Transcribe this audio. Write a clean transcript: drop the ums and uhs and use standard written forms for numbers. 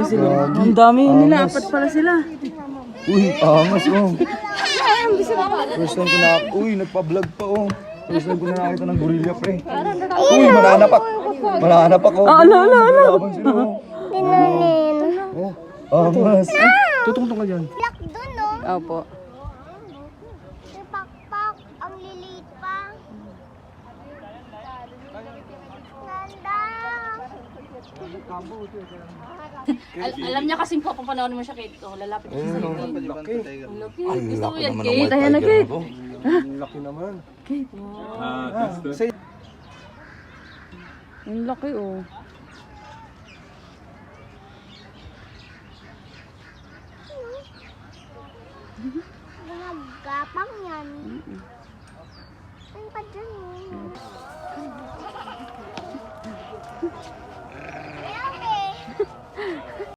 sila. Ang dami nila, apat pala sila. Uy, angas oh. First time ko na, uy, nagpa-vlog pa oh. First time ko na nakita ng gorilla pre. Uy, mananapak. Mananapak oh. Ala. Laban sila oh. Oh, angas. Tutungtong ka dyan. Black dun, no? Opo. Si Pakpak, ang liliit pa. Ganda. Alam niya kasi po, papanahon mo siya, Kate. Oh, lalapit siya sa likod. Ang laki. Gusto ko yan, naman Kate. Kaya na, Kate. Ang laki naman. Ang laki oh. Mga gapang yan. Ano pa dyan, oh?